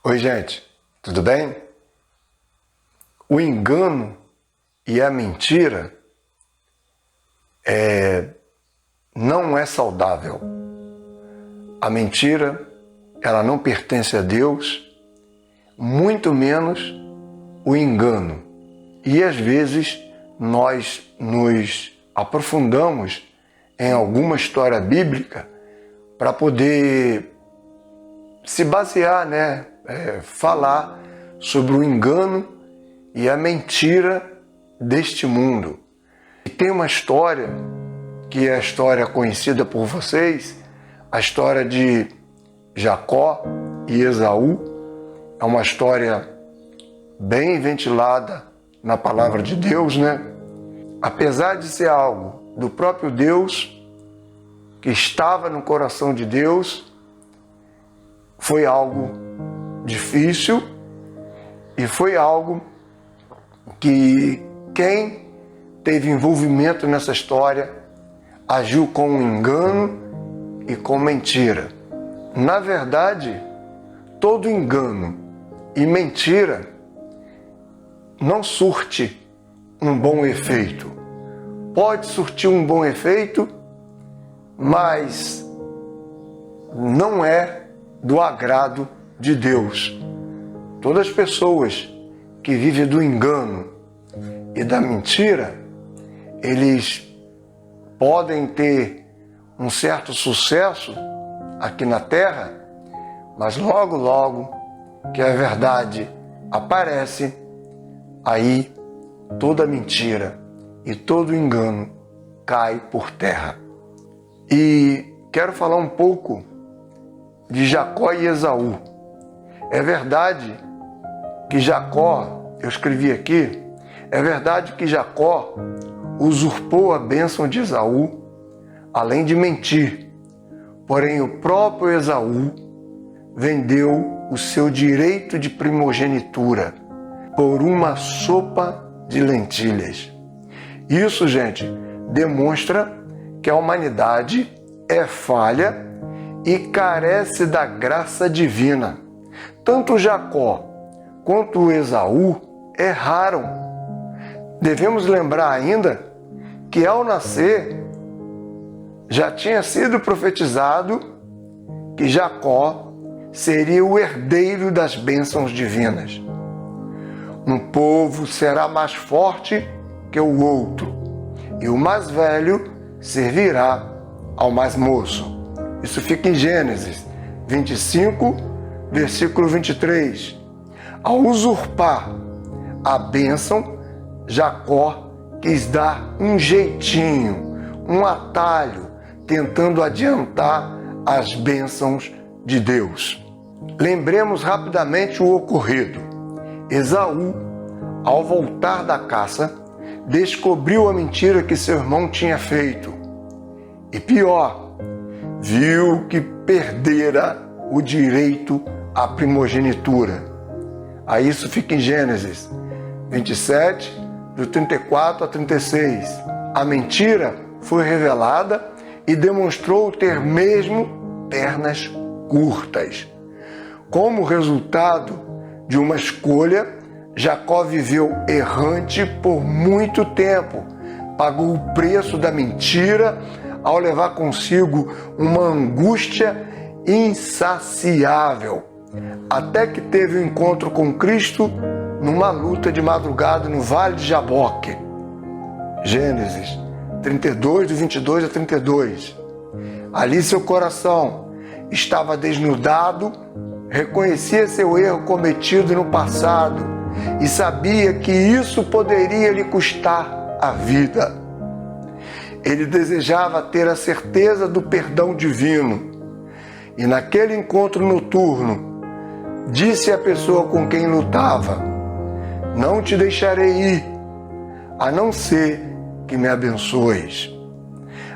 Oi, gente, tudo bem? O engano e a mentira não é saudável. A mentira, ela não pertence a Deus, muito menos o engano. E às vezes nós nos aprofundamos em alguma história bíblica para poder se basear, falar sobre o engano e a mentira deste mundo. E tem uma história, que é a história conhecida por vocês, a história de Jacó e Esaú. É uma história bem ventilada na palavra de Deus, Apesar de ser algo do próprio Deus, que estava no coração de Deus, foi algo difícil e foi algo que quem teve envolvimento nessa história agiu com engano e com mentira. Na verdade, todo engano e mentira não surte um bom efeito. Pode surtir um bom efeito, mas não é do agrado de Deus. Todas as pessoas que vivem do engano e da mentira, eles podem ter um certo sucesso aqui na terra, mas logo, logo que a verdade aparece, aí toda mentira e todo engano cai por terra. E quero falar um pouco de Jacó e Esaú. É verdade que Jacó, eu escrevi aqui, é verdade que Jacó usurpou a bênção de Esaú, além de mentir. Porém, o próprio Esaú vendeu o seu direito de primogenitura por uma sopa de lentilhas. Isso, gente, demonstra que a humanidade é falha e carece da graça divina. Tanto Jacó quanto Esaú erraram. Devemos lembrar ainda que ao nascer já tinha sido profetizado que Jacó seria o herdeiro das bênçãos divinas. Um povo será mais forte que o outro, e o mais velho servirá ao mais moço. Isso fica em Gênesis 25, versículo 23. Ao usurpar a bênção, Jacó quis dar um jeitinho, um atalho, tentando adiantar as bênçãos de Deus. Lembremos rapidamente o ocorrido. Esaú, ao voltar da caça, descobriu a mentira que seu irmão tinha feito. E pior, viu que perdera o direito à primogenitura. Aí isso fica em Gênesis 27, do 34 a 36. A mentira foi revelada e demonstrou ter mesmo pernas curtas. Como resultado de uma escolha, Jacó viveu errante por muito tempo. Pagou o preço da mentira ao levar consigo uma angústia insaciável, até que teve um encontro com Cristo numa luta de madrugada no Vale de Jaboque. Gênesis 32, do 22 a 32. Ali seu coração estava desnudado, reconhecia seu erro cometido no passado e sabia que isso poderia lhe custar a vida. Ele desejava ter a certeza do perdão divino. E naquele encontro noturno, disse à pessoa com quem lutava: não te deixarei ir, a não ser que me abençoes.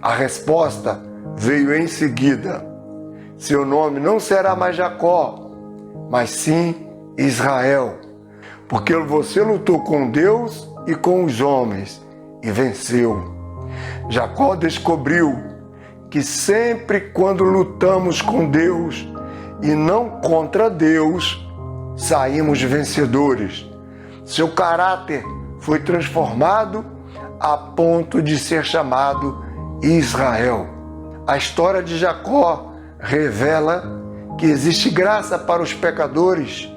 A resposta veio em seguida: seu nome não será mais Jacó, mas sim Israel, porque você lutou com Deus e com os homens e venceu. Jacó descobriu que sempre quando lutamos com Deus e não contra Deus, saímos vencedores. Seu caráter foi transformado a ponto de ser chamado Israel. A história de Jacó revela que existe graça para os pecadores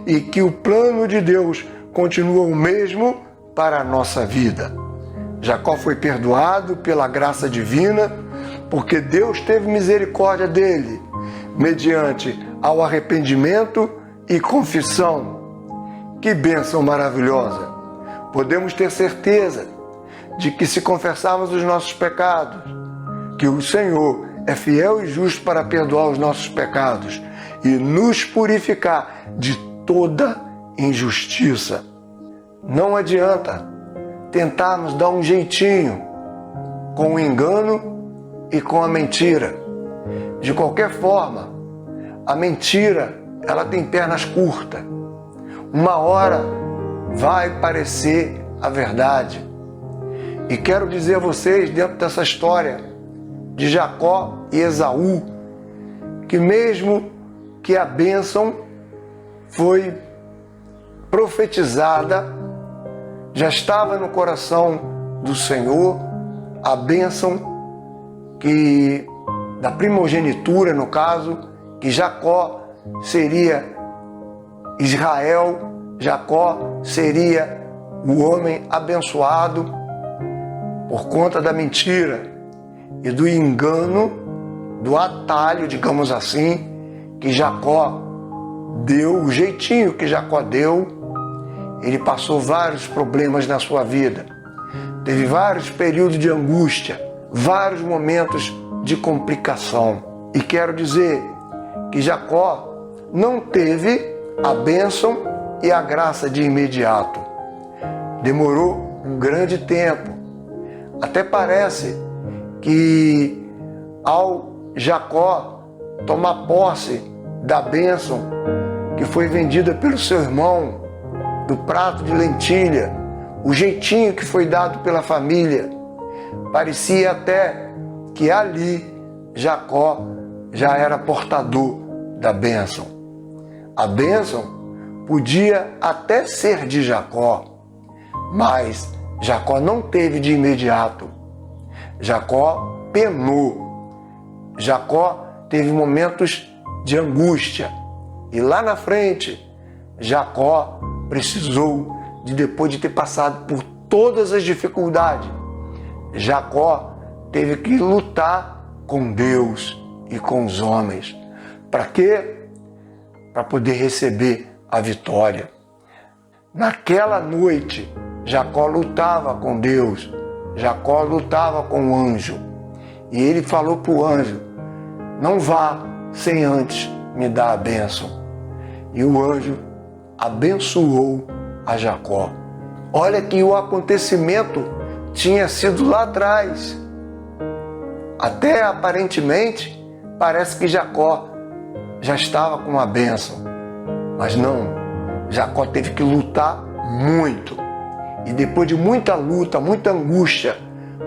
e que o plano de Deus continua o mesmo para a nossa vida. Jacó foi perdoado pela graça divina porque Deus teve misericórdia dele, mediante ao arrependimento e confissão. Que bênção maravilhosa! Podemos ter certeza de que, se confessarmos os nossos pecados, que o Senhor é fiel e justo para perdoar os nossos pecados e nos purificar de toda injustiça. Não adianta tentarmos dar um jeitinho com o engano e com a mentira. De qualquer forma, a mentira, ela tem pernas curtas. Uma hora vai parecer a verdade. E quero dizer a vocês, dentro dessa história de Jacó e Esaú, que mesmo que a bênção foi profetizada, já estava no coração do Senhor, a bênção que da primogenitura, no caso, que Jacó seria Israel, Jacó seria o homem abençoado. Por conta da mentira e do engano, do atalho, digamos assim, que Jacó deu, o jeitinho que Jacó deu, ele passou vários problemas na sua vida. Teve vários períodos de angústia, vários momentos de complicação. E quero dizer que Jacó não teve a bênção e a graça de imediato. Demorou um grande tempo. Até parece que ao Jacó tomar posse da bênção que foi vendida pelo seu irmão, do prato de lentilha, o jeitinho que foi dado pela família, parecia até que ali Jacó já era portador da bênção. A bênção podia até ser de Jacó, mas Jacó não teve de imediato. Jacó penou. Jacó teve momentos de angústia. E lá na frente, Jacó precisou, depois de ter passado por todas as dificuldades, Jacó teve que lutar com Deus e com os homens. Para quê? Para poder receber a vitória. Naquela noite, Jacó lutava com Deus, Jacó lutava com o anjo. E ele falou para o anjo: não vá sem antes me dar a bênção. E o anjo abençoou a Jacó. Olha que o acontecimento tinha sido lá atrás. Até aparentemente, parece que Jacó já estava com a bênção. Mas não, Jacó teve que lutar muito. E depois de muita luta, muita angústia,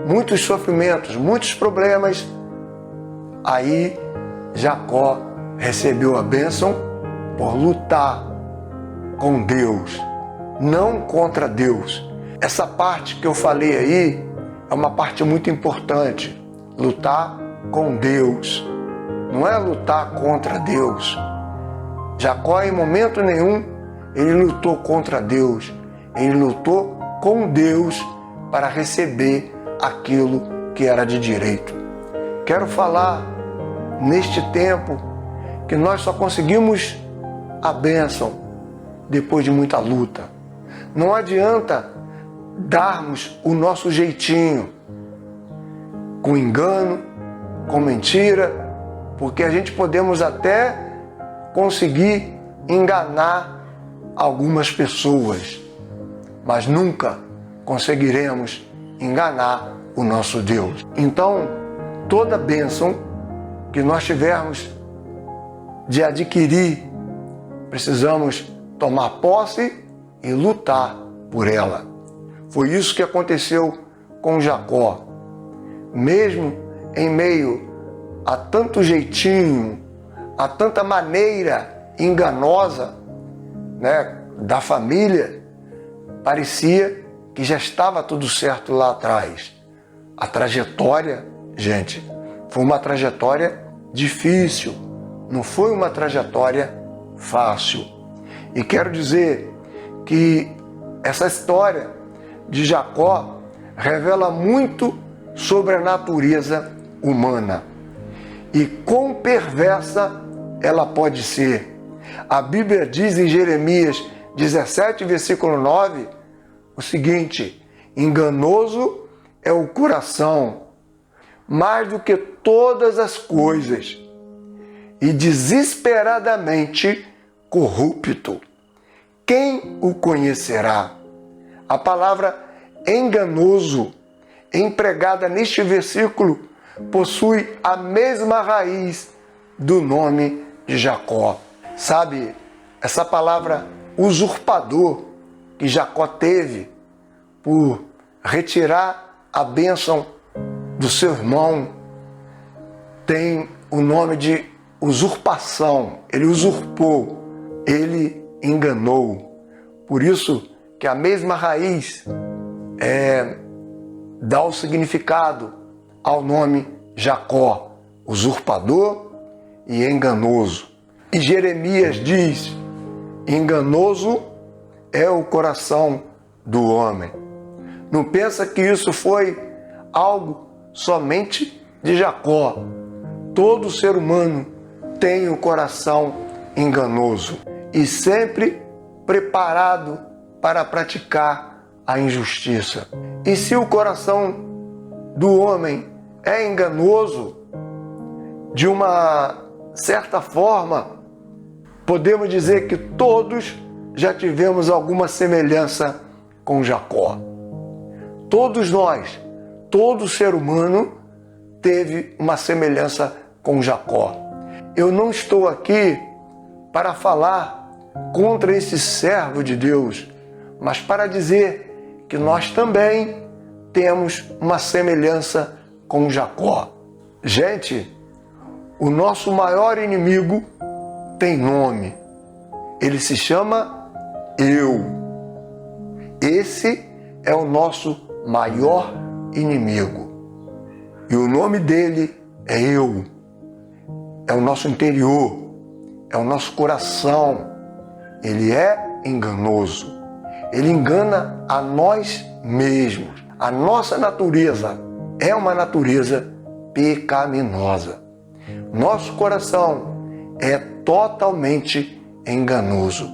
muitos sofrimentos, muitos problemas, aí Jacó recebeu a bênção por lutar com Deus, não contra Deus. Essa parte que eu falei aí é uma parte muito importante. Lutar com Deus, não é lutar contra Deus. Jacó, em momento nenhum, ele lutou contra Deus. Ele lutou com Deus para receber aquilo que era de direito. Quero falar neste tempo que nós só conseguimos a bênção depois de muita luta. Não adianta darmos o nosso jeitinho, com engano, com mentira, porque a gente podemos até conseguir enganar algumas pessoas, mas nunca conseguiremos enganar o nosso Deus. Então, toda bênção que nós tivermos de adquirir, precisamos tomar posse e lutar por ela. Foi isso que aconteceu com Jacó. Mesmo em meio a tanto jeitinho, a tanta maneira enganosa, né, da família, parecia que já estava tudo certo lá atrás. A trajetória, gente, foi uma trajetória difícil, não foi uma trajetória fácil. E quero dizer que essa história de Jacó revela muito sobre a natureza humana e quão perversa ela pode ser. A Bíblia diz em Jeremias 17, versículo 9, o seguinte: enganoso é o coração, mais do que todas as coisas, e desesperadamente corrupto. Quem o conhecerá? A palavra enganoso, empregada neste versículo, possui a mesma raiz do nome de Jacó. Sabe, essa palavra usurpador que Jacó teve por retirar a bênção do seu irmão tem o nome de usurpação. Ele usurpou, ele enganou. Por isso que a mesma raiz dá o significado ao nome Jacó, usurpador e enganoso. E Jeremias diz: enganoso é o coração do homem. Não pensa que isso foi algo somente de Jacó. Todo ser humano tem o coração enganoso e sempre preparado para praticar a injustiça. E se o coração do homem é enganoso, de uma certa forma, podemos dizer que todos já tivemos alguma semelhança com Jacó. Todos nós, todo ser humano teve uma semelhança com Jacó. Eu não estou aqui para falar contra esse servo de Deus, mas para dizer que nós também temos uma semelhança com Jacó. Gente, o nosso maior inimigo tem nome. Ele se chama eu. Esse é o nosso maior inimigo. E o nome dele é eu. É o nosso interior. É o nosso coração. Ele é enganoso. Ele engana a nós mesmos. A nossa natureza é uma natureza pecaminosa. Nosso coração é totalmente enganoso.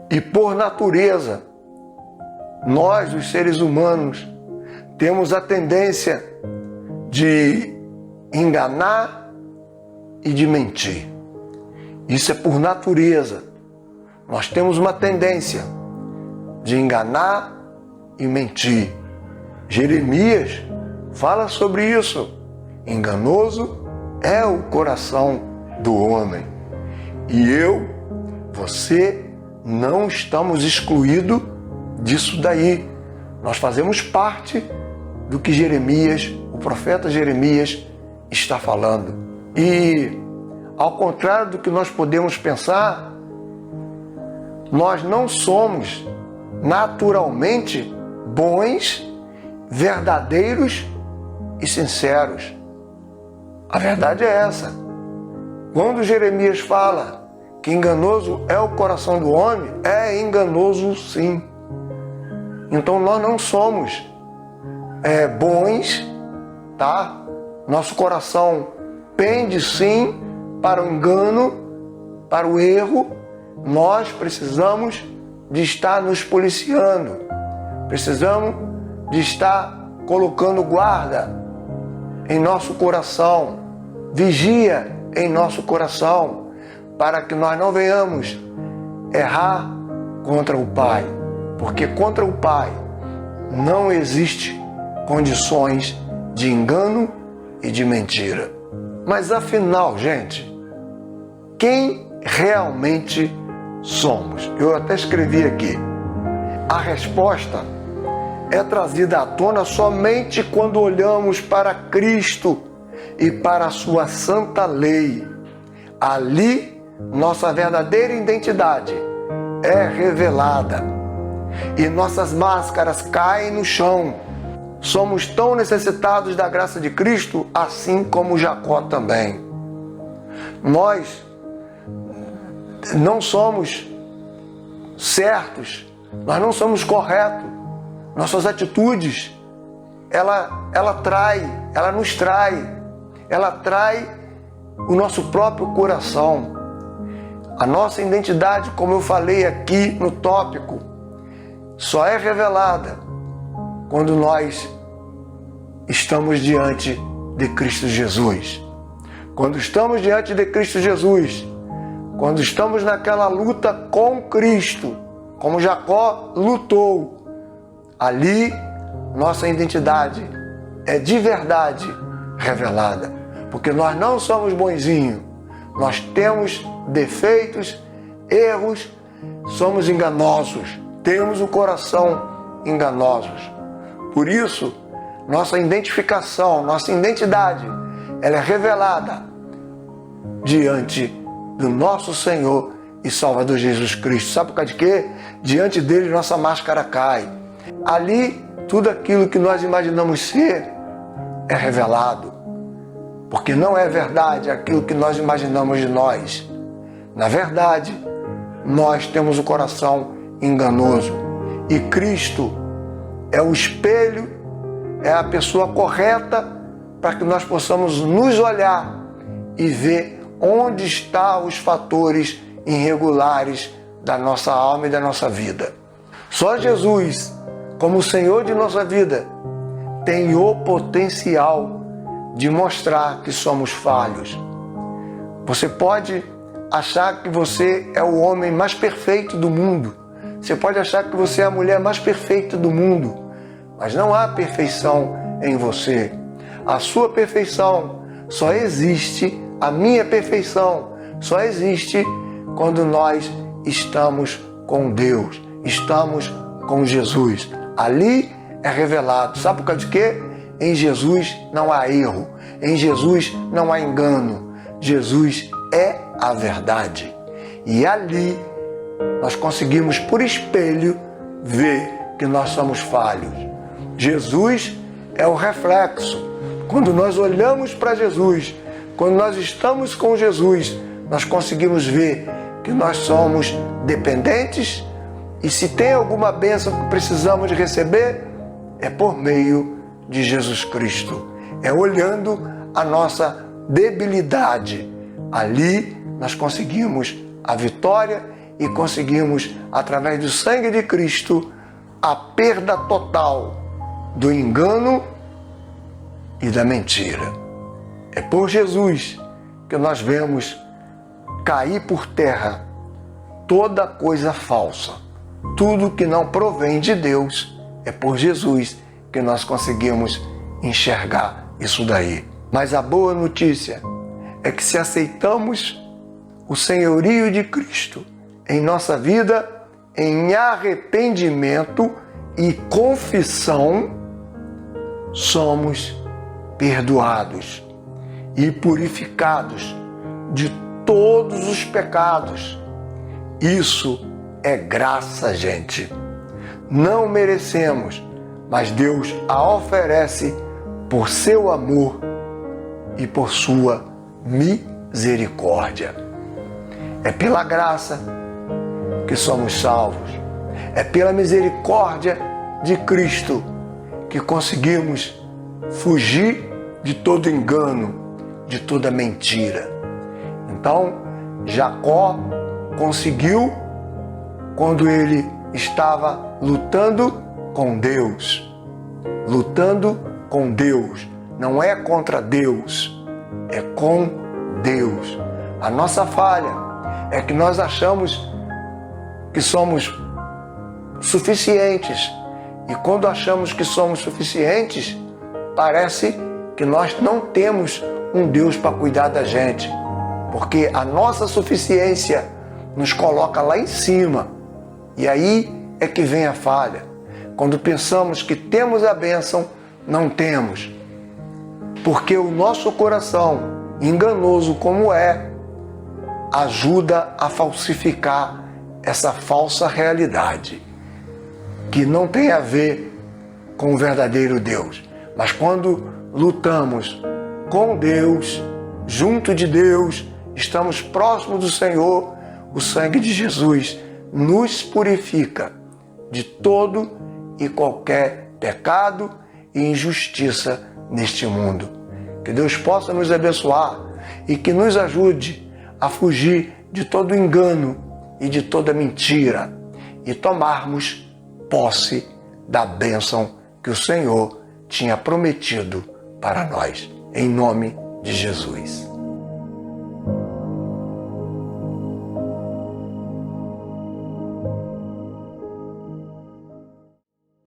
E por natureza, nós, os seres humanos, temos a tendência de enganar e de mentir. Isso é por natureza. Nós temos uma tendência de enganar e mentir. Jeremias fala sobre isso. Enganoso é o coração do homem. E eu, você, não estamos excluídos disso daí. Nós fazemos parte do que Jeremias, o profeta Jeremias, está falando. E, ao contrário do que nós podemos pensar, nós não somos naturalmente bons, verdadeiros e sinceros. A verdade é essa. Quando Jeremias fala que enganoso é o coração do homem, é enganoso sim. Então nós não somos bons, tá? Nosso coração pende sim para o engano, para o erro. Nós precisamos de estar nos policiando. Precisamos de estar colocando guarda em nosso coração, vigia em nosso coração, para que nós não venhamos errar contra o Pai, porque contra o Pai não existe condições de engano e de mentira. Mas afinal, gente, quem realmente somos? Eu até escrevi aqui. A resposta é trazida à tona somente quando olhamos para Cristo e para a sua santa lei. Ali, nossa verdadeira identidade é revelada e nossas máscaras caem no chão. Somos tão necessitados da graça de Cristo, assim como Jacó também. Nós não somos certos, nós não somos corretos. Nossas atitudes, ela nos trai, ela trai o nosso próprio coração. A nossa identidade, como eu falei aqui no tópico, só é revelada quando nós estamos diante de Cristo Jesus. Quando estamos diante de Cristo Jesus, quando estamos naquela luta com Cristo, como Jacó lutou, ali nossa identidade é de verdade revelada. Porque nós não somos bonzinhos, nós temos defeitos, erros, somos enganosos, temos o coração enganosos. Por isso, nossa identificação, nossa identidade, ela é revelada diante do nosso Senhor e Salvador Jesus Cristo. Sabe por causa de quê? Diante dele nossa máscara cai. Ali, tudo aquilo que nós imaginamos ser é revelado. Porque não é verdade aquilo que nós imaginamos de nós. Na verdade, nós temos o coração enganoso. E Cristo é o espelho, é a pessoa correta para que nós possamos nos olhar e ver onde estão os fatores irregulares da nossa alma e da nossa vida. Só Jesus, como o Senhor de nossa vida, tem o potencial de mostrar que somos falhos. Você pode achar que você é o homem mais perfeito do mundo. Você pode achar que você é a mulher mais perfeita do mundo. Mas não há perfeição em você. A sua perfeição só existe, a minha perfeição só existe quando nós estamos com Deus, estamos com Jesus. Ali é revelado. Sabe por causa de quê? Em Jesus não há erro, em Jesus não há engano. Jesus é a verdade. E ali nós conseguimos, por espelho, ver que nós somos falhos. Jesus é o reflexo. Quando nós olhamos para Jesus, quando nós estamos com Jesus, nós conseguimos ver que nós somos dependentes e se tem alguma bênção que precisamos de receber, é por meio de Jesus Cristo. É olhando a nossa debilidade. Ali nós conseguimos a vitória e conseguimos, através do sangue de Cristo, a perda total do engano e da mentira. É por Jesus que nós vemos cair por terra toda coisa falsa. Tudo que não provém de Deus, é por Jesus que nós conseguimos enxergar isso daí. Mas a boa notícia é que se aceitamos o senhorio de Cristo em nossa vida, em arrependimento e confissão, somos perdoados e purificados de todos os pecados. Isso é graça, gente. Não merecemos, mas Deus a oferece por seu amor e por sua misericórdia. É pela graça que somos salvos. É pela misericórdia de Cristo que conseguimos fugir de todo engano, de toda mentira. Então, Jacó conseguiu quando ele estava lutando com Deus. Lutando com Deus. Não é contra Deus, é com Deus. A nossa falha é que nós achamos que somos suficientes. E quando achamos que somos suficientes, parece que nós não temos um Deus para cuidar da gente. Porque a nossa suficiência nos coloca lá em cima. E aí é que vem a falha. Quando pensamos que temos a bênção, não temos. Porque o nosso coração, enganoso como é, ajuda a falsificar essa falsa realidade, que não tem a ver com o verdadeiro Deus. Mas quando lutamos com Deus, junto de Deus, estamos próximos do Senhor, o sangue de Jesus nos purifica de todo e qualquer pecado e injustiça neste mundo. Que Deus possa nos abençoar e que nos ajude a fugir de todo engano e de toda mentira e tomarmos posse da bênção que o Senhor tinha prometido para nós. Em nome de Jesus.